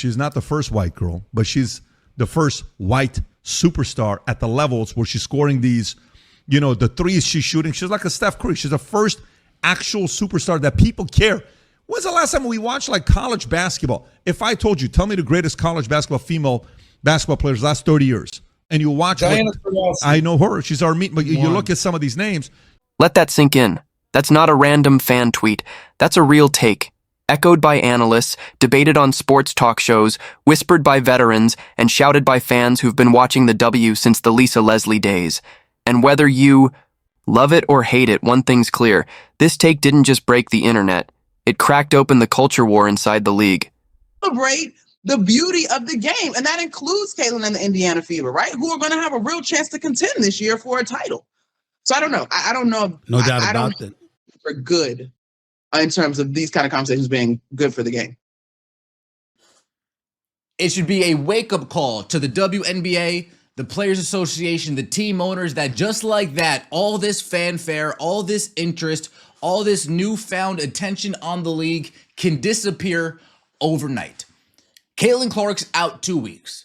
She's not the first white girl, but she's the first white superstar at the levels where she's scoring these, the threes she's shooting. She's like a Steph Curry. She's the first actual superstar that people care. When's the last time we watched like college basketball? If I told you, tell me the greatest college basketball female basketball players last 30 years, and you watch I know her. She's our meet, but you look at some of these names. Let that sink in. That's not a random fan tweet. That's a real take. Echoed by analysts, debated on sports talk shows, whispered by veterans, and shouted by fans who've been watching the W since the Lisa Leslie days. And whether you love it or hate it, one thing's clear. This take didn't just break the internet. It cracked open the culture war inside the league. Celebrate the beauty of the game, and that includes Caitlin and the Indiana Fever, right? Who are going to have a real chance to contend this year for a title. So I don't know. I don't know. No doubt about that. For good in terms of these kind of conversations being good for the game. It should be a wake-up call to the WNBA, the Players Association, the team owners, that just like that, all this fanfare, all this interest, all this newfound attention on the league can disappear overnight. Caitlin Clark's out 2 weeks.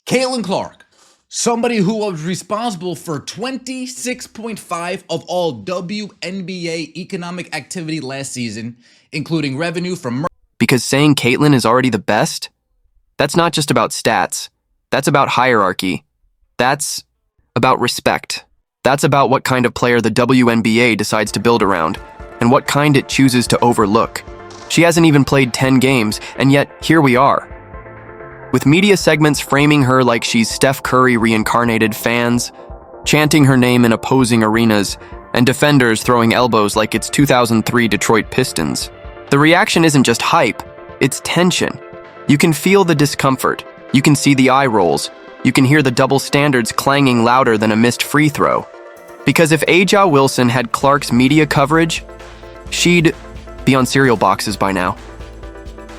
Caitlin Clark, somebody who was responsible for 26.5 of all WNBA economic activity last season, including revenue from... Because saying Caitlin is already the best? That's not just about stats. That's about hierarchy. That's about respect. That's about what kind of player the WNBA decides to build around, and what kind it chooses to overlook. She hasn't even played 10 games, and yet here we are. With media segments framing her like she's Steph Curry reincarnated, fans chanting her name in opposing arenas, and defenders throwing elbows like it's 2003 Detroit Pistons. The reaction isn't just hype, it's tension. You can feel the discomfort, you can see the eye rolls, you can hear the double standards clanging louder than a missed free throw. Because if Aja Wilson had Clark's media coverage, she'd be on cereal boxes by now.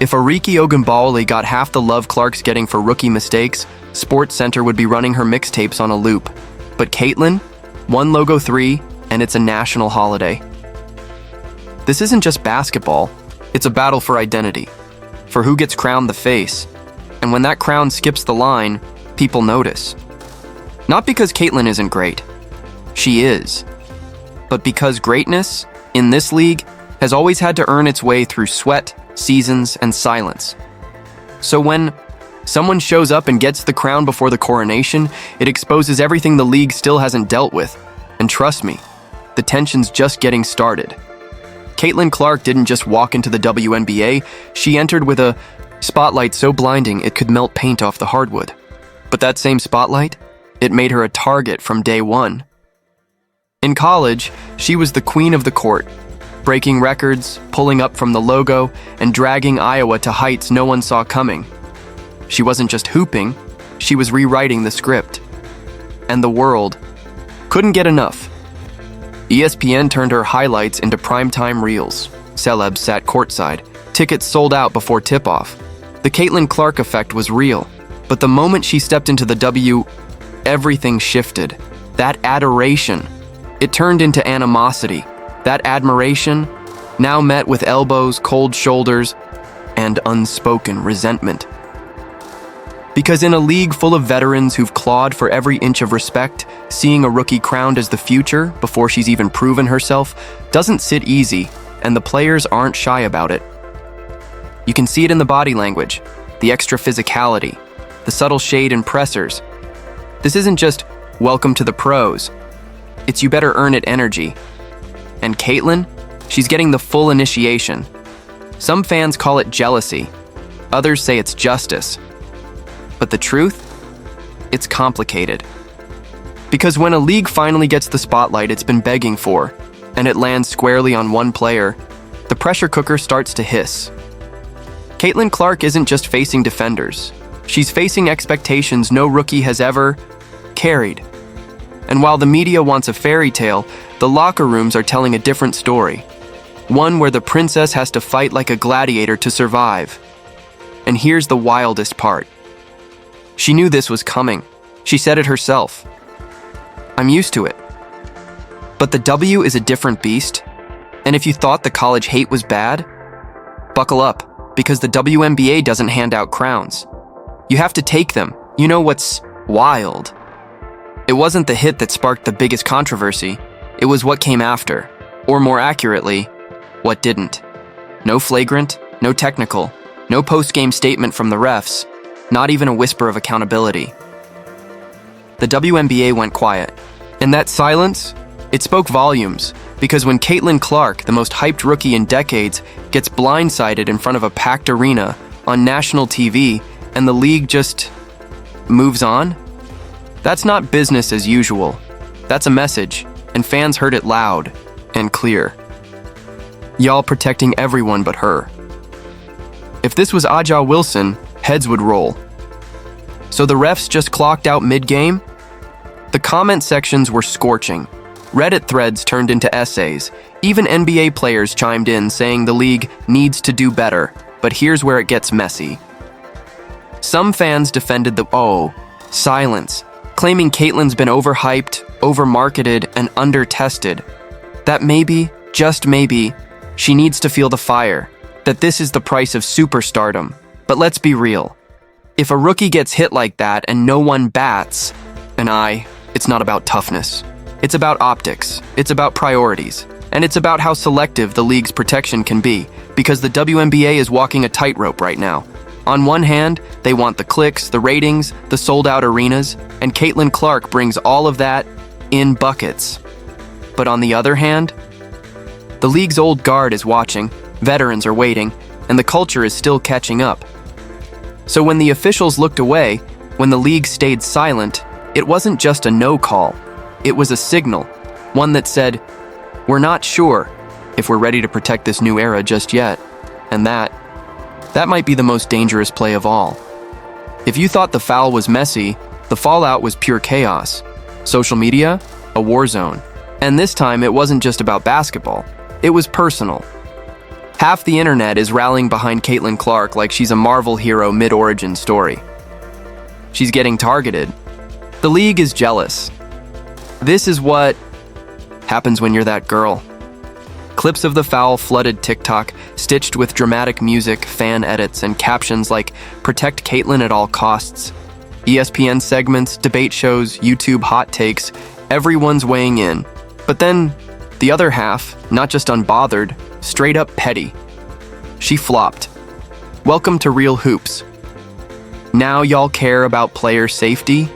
If Arike Ogunbowale got half the love Clark's getting for rookie mistakes, SportsCenter would be running her mixtapes on a loop. But Caitlin, one logo 3, and it's a national holiday. This isn't just basketball, it's a battle for identity, for who gets crowned the face. And when that crown skips the line, people notice. Not because Caitlin isn't great. She is. But because greatness, in this league, has always had to earn its way through sweat, seasons, and silence. So when someone shows up and gets the crown before the coronation, it exposes everything the league still hasn't dealt with. And trust me, the tension's just getting started. Caitlin Clark didn't just walk into the WNBA, she entered with a spotlight so blinding it could melt paint off the hardwood. But that same spotlight, it made her a target from day one. In college, she was the queen of the court, breaking records, pulling up from the logo, and dragging Iowa to heights no one saw coming. She wasn't just hooping, she was rewriting the script. And the world couldn't get enough. ESPN turned her highlights into primetime reels. Celebs sat courtside. Tickets sold out before tip-off. The Caitlin Clark effect was real. But the moment she stepped into the W, everything shifted. That adoration, it turned into animosity. That admiration, now met with elbows, cold shoulders, and unspoken resentment. Because in a league full of veterans who've clawed for every inch of respect, seeing a rookie crowned as the future before she's even proven herself doesn't sit easy, and the players aren't shy about it. You can see it in the body language, the extra physicality, the subtle shade in pressers. This isn't just welcome to the pros. It's you better earn it energy. And Caitlin, she's getting the full initiation. Some fans call it jealousy. Others say it's justice. But the truth? It's complicated. Because when a league finally gets the spotlight it's been begging for, and it lands squarely on one player, the pressure cooker starts to hiss. Caitlin Clark isn't just facing defenders. She's facing expectations no rookie has ever carried. And while the media wants a fairy tale, the locker rooms are telling a different story. One where the princess has to fight like a gladiator to survive. And here's the wildest part. She knew this was coming. She said it herself. I'm used to it. But the W is a different beast. And if you thought the college hate was bad, buckle up, because the WNBA doesn't hand out crowns. You have to take them. You know what's wild? It wasn't the hit that sparked the biggest controversy. It was what came after. Or more accurately, what didn't. No flagrant, no technical, no post-game statement from the refs, not even a whisper of accountability. The WNBA went quiet. And that silence, it spoke volumes, because when Caitlin Clark, the most hyped rookie in decades, gets blindsided in front of a packed arena on national TV and the league just moves on, that's not business as usual. That's a message, and fans heard it loud and clear. Y'all protecting everyone but her. If this was Aja Wilson, heads would roll. So the refs just clocked out mid-game? The comment sections were scorching. Reddit threads turned into essays. Even NBA players chimed in saying the league needs to do better, but here's where it gets messy. Some fans defended the silence, claiming Caitlin's been overhyped, overmarketed, and under-tested. That maybe, just maybe, she needs to feel the fire, that this is the price of superstardom. But let's be real. If a rookie gets hit like that and no one bats, it's not about toughness. It's about optics, it's about priorities, and it's about how selective the league's protection can be, because the WNBA is walking a tightrope right now. On one hand, they want the clicks, the ratings, the sold-out arenas, and Caitlin Clark brings all of that in buckets. But on the other hand, the league's old guard is watching, veterans are waiting, and the culture is still catching up. So when the officials looked away, when the league stayed silent, it wasn't just a no call. It was a signal, one that said, we're not sure if we're ready to protect this new era just yet. And that might be the most dangerous play of all. If you thought the foul was messy, the fallout was pure chaos. Social media, a war zone. And this time it wasn't just about basketball, it was personal. Half the internet is rallying behind Caitlin Clark like she's a Marvel hero mid-origin story. She's getting targeted. The league is jealous. This is what happens when you're that girl. Clips of the foul flooded TikTok, stitched with dramatic music, fan edits, and captions like, "Protect Caitlin at all costs." ESPN segments, debate shows, YouTube hot takes, everyone's weighing in. But then, the other half, not just unbothered, straight up petty. She flopped. Welcome to Real Hoops. Now y'all care about player safety?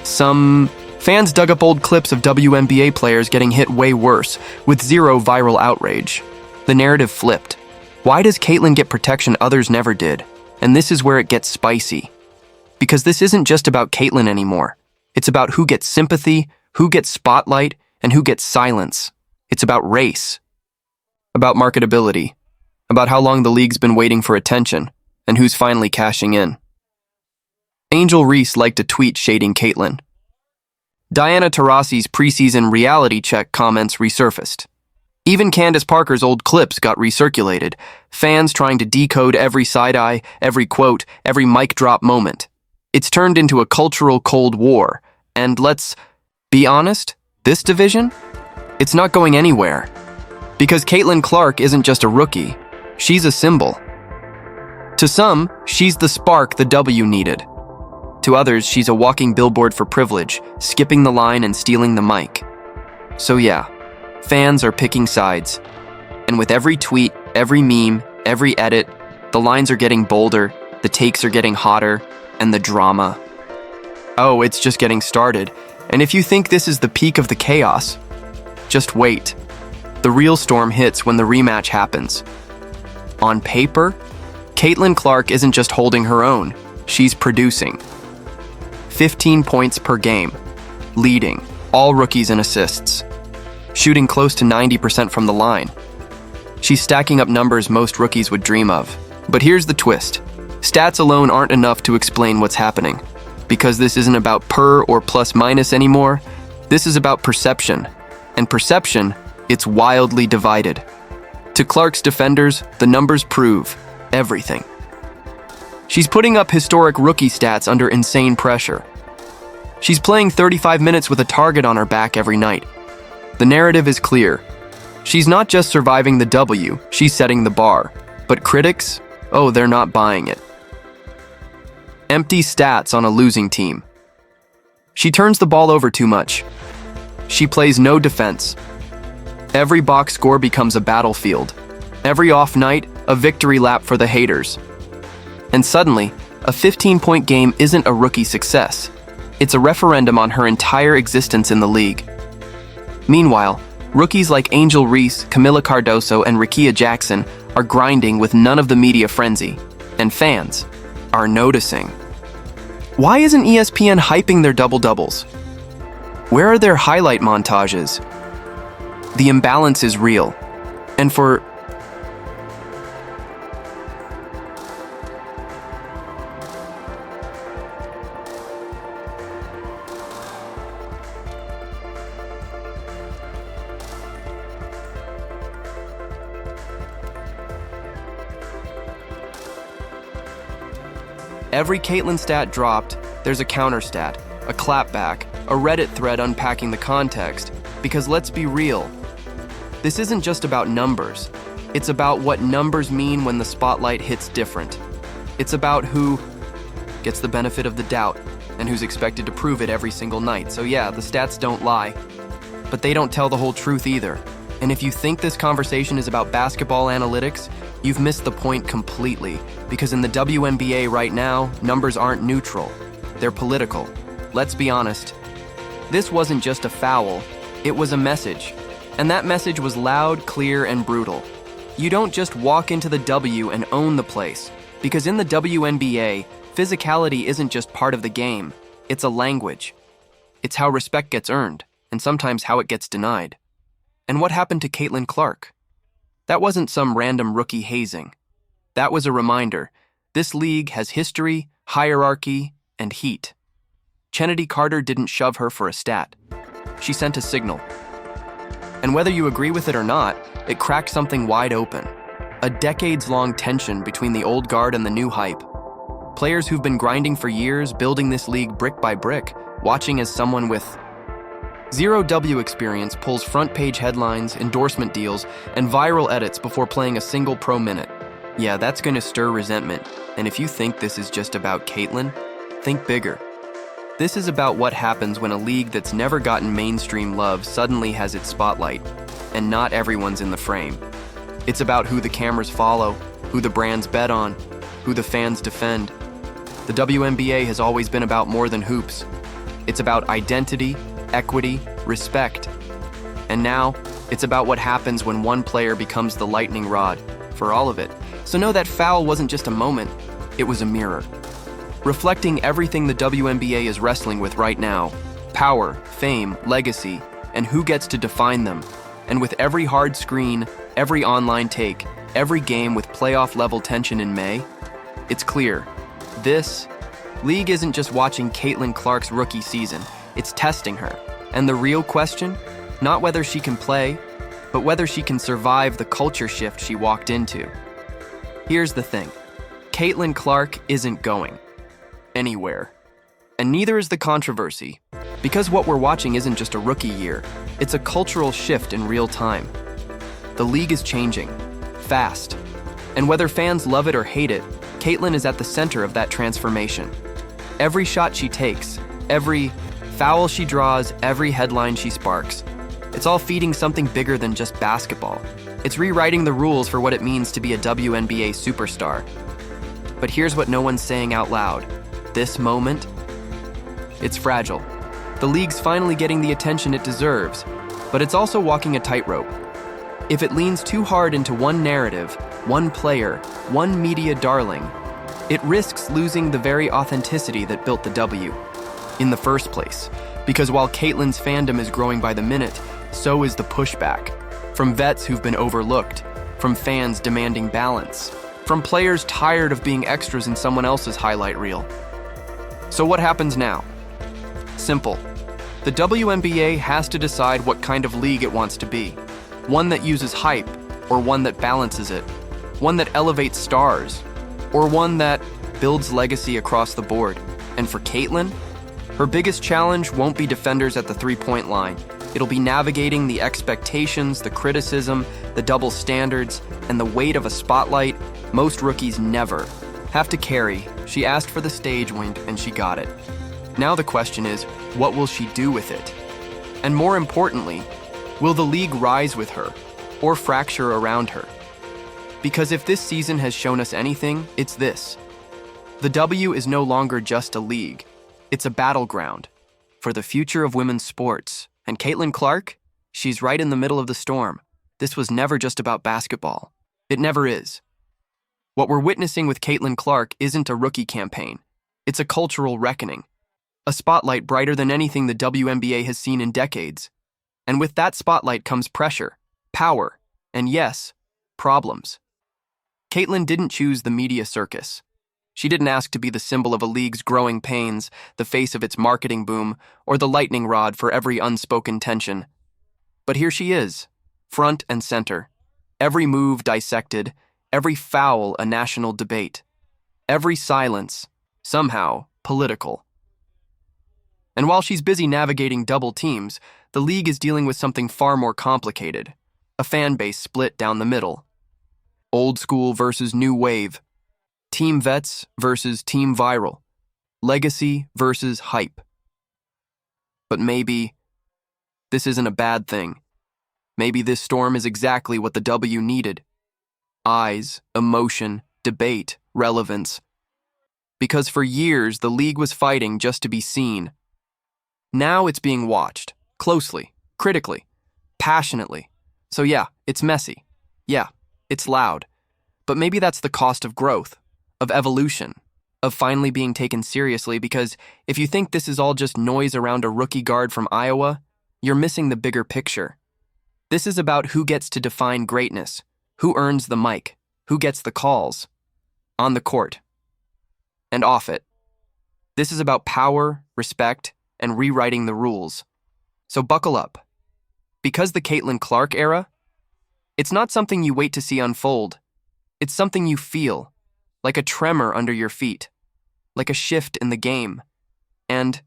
Some fans dug up old clips of WNBA players getting hit way worse, with zero viral outrage. The narrative flipped. Why does Caitlin get protection others never did? And this is where it gets spicy. Because this isn't just about Caitlin anymore. It's about who gets sympathy, who gets spotlight, and who gets silence. It's about race. About marketability. About how long the league's been waiting for attention, and who's finally cashing in. Angel Reese liked a tweet shading Caitlin. Diana Taurasi's preseason reality check comments resurfaced. Even Candace Parker's old clips got recirculated, fans trying to decode every side-eye, every quote, every mic drop moment. It's turned into a cultural Cold War, and let's be honest, this division? It's not going anywhere. Because Caitlin Clark isn't just a rookie, she's a symbol. To some, she's the spark the W needed. To others, she's a walking billboard for privilege, skipping the line and stealing the mic. So yeah, fans are picking sides. And with every tweet, every meme, every edit, the lines are getting bolder, the takes are getting hotter, and the drama. Oh, it's just getting started. And if you think this is the peak of the chaos, just wait. The real storm hits when the rematch happens. On paper, Caitlin Clark isn't just holding her own, she's producing. 15 points per game, leading, all rookies in assists, shooting close to 90% from the line. She's stacking up numbers most rookies would dream of. But here's the twist. Stats alone aren't enough to explain what's happening, because this isn't about per or plus minus anymore. This is about perception, and perception, it's wildly divided. To Clark's defenders, the numbers prove everything. She's putting up historic rookie stats under insane pressure. She's playing 35 minutes with a target on her back every night. The narrative is clear. She's not just surviving the W, she's setting the bar. But critics, Oh, they're not buying it. Empty stats on a losing team. She turns the ball over too much. She plays no defense. Every box score becomes a battlefield. Every off night, a victory lap for the haters. And suddenly, a 15-point game isn't a rookie success. It's a referendum on her entire existence in the league. Meanwhile, rookies like Angel Reese, Camila Cardoso, and Rickea Jackson are grinding with none of the media frenzy, and fans are noticing. Why isn't ESPN hyping their double-doubles? Where are their highlight montages? The imbalance is real, and for every Caitlyn stat dropped, there's a counter stat, a clapback, a Reddit thread unpacking the context, because let's be real, this isn't just about numbers. It's about what numbers mean when the spotlight hits different. It's about who gets the benefit of the doubt and who's expected to prove it every single night. So yeah, the stats don't lie, but they don't tell the whole truth either. And if you think this conversation is about basketball analytics, you've missed the point completely, because in the WNBA right now, numbers aren't neutral. They're political. Let's be honest. This wasn't just a foul, it was a message. And that message was loud, clear, and brutal. You don't just walk into the W and own the place, because in the WNBA, physicality isn't just part of the game, it's a language. It's how respect gets earned, and sometimes how it gets denied. And what happened to Caitlin Clark? That wasn't some random rookie hazing. That was a reminder. This league has history, hierarchy, and heat. Kennedy Carter didn't shove her for a stat. She sent a signal. And whether you agree with it or not, it cracked something wide open. A decades-long tension between the old guard and the new hype. Players who've been grinding for years, building this league brick by brick, watching as someone with zero W experience pulls front-page headlines, endorsement deals, and viral edits before playing a single pro minute. Yeah, that's gonna stir resentment. And if you think this is just about Caitlyn, think bigger. This is about what happens when a league that's never gotten mainstream love suddenly has its spotlight, and not everyone's in the frame. It's about who the cameras follow, who the brands bet on, who the fans defend. The WNBA has always been about more than hoops. It's about identity, equity, respect. And now, it's about what happens when one player becomes the lightning rod for all of it. So know that foul wasn't just a moment, it was a mirror. Reflecting everything the WNBA is wrestling with right now: power, fame, legacy, and who gets to define them. And with every hard screen, every online take, every game with playoff-level tension in May, it's clear, this league isn't just watching Caitlin Clark's rookie season, it's testing her. And the real question? Not whether she can play, but whether she can survive the culture shift she walked into. Here's the thing, Caitlin Clark isn't going anywhere. And neither is the controversy, because what we're watching isn't just a rookie year, it's a cultural shift in real time. The league is changing, fast. And whether fans love it or hate it, Caitlin is at the center of that transformation. Every shot she takes, every foul she draws, every headline she sparks, it's all feeding something bigger than just basketball. It's rewriting the rules for what it means to be a WNBA superstar. But here's what no one's saying out loud. This moment, it's fragile. The league's finally getting the attention it deserves, but it's also walking a tightrope. If it leans too hard into one narrative, one player, one media darling, it risks losing the very authenticity that built the W in the first place. Because while Caitlyn's fandom is growing by the minute, so is the pushback. From vets who've been overlooked, from fans demanding balance, from players tired of being extras in someone else's highlight reel. So what happens now? Simple. The WNBA has to decide what kind of league it wants to be. One that uses hype, or one that balances it. One that elevates stars, or one that builds legacy across the board. And for Caitlyn, her biggest challenge won't be defenders at the three-point line. It'll be navigating the expectations, the criticism, the double standards, and the weight of a spotlight Most rookies never have to carry. She asked for the stage wink and she got it. Now the question is, what will she do with it? And more importantly, will the league rise with her or fracture around her? Because if this season has shown us anything, it's this. The W is no longer just a league. It's a battleground for the future of women's sports. And Caitlin Clark, she's right in the middle of the storm. This was never just about basketball. It never is. What we're witnessing with Caitlin Clark isn't a rookie campaign. It's a cultural reckoning. A spotlight brighter than anything the WNBA has seen in decades. And with that spotlight comes pressure, power, and yes, problems. Caitlin didn't choose the media circus. She didn't ask to be the symbol of a league's growing pains, the face of its marketing boom, or the lightning rod for every unspoken tension. But here she is, front and center. Every move dissected, every foul a national debate. Every silence, somehow, political. And while she's busy navigating double teams, the league is dealing with something far more complicated. A fan base split down the middle. Old school versus new wave. Team vets versus team viral. Legacy versus hype. But maybe this isn't a bad thing. Maybe this storm is exactly what the W needed. Eyes, emotion, debate, relevance. Because for years, the league was fighting just to be seen. Now it's being watched, closely, critically, passionately. So yeah, it's messy. Yeah, it's loud. But maybe that's the cost of growth, of evolution, of finally being taken seriously, because if you think this is all just noise around a rookie guard from Iowa, you're missing the bigger picture. This is about who gets to define greatness, who earns the mic, who gets the calls, on the court, and off it. This is about power, respect, and rewriting the rules. So buckle up. Because the Caitlin Clark era, it's not something you wait to see unfold. It's something you feel, like a tremor under your feet, like a shift in the game. And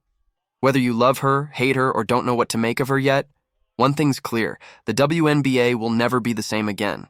whether you love her, hate her, or don't know what to make of her yet, one thing's clear: the WNBA will never be the same again.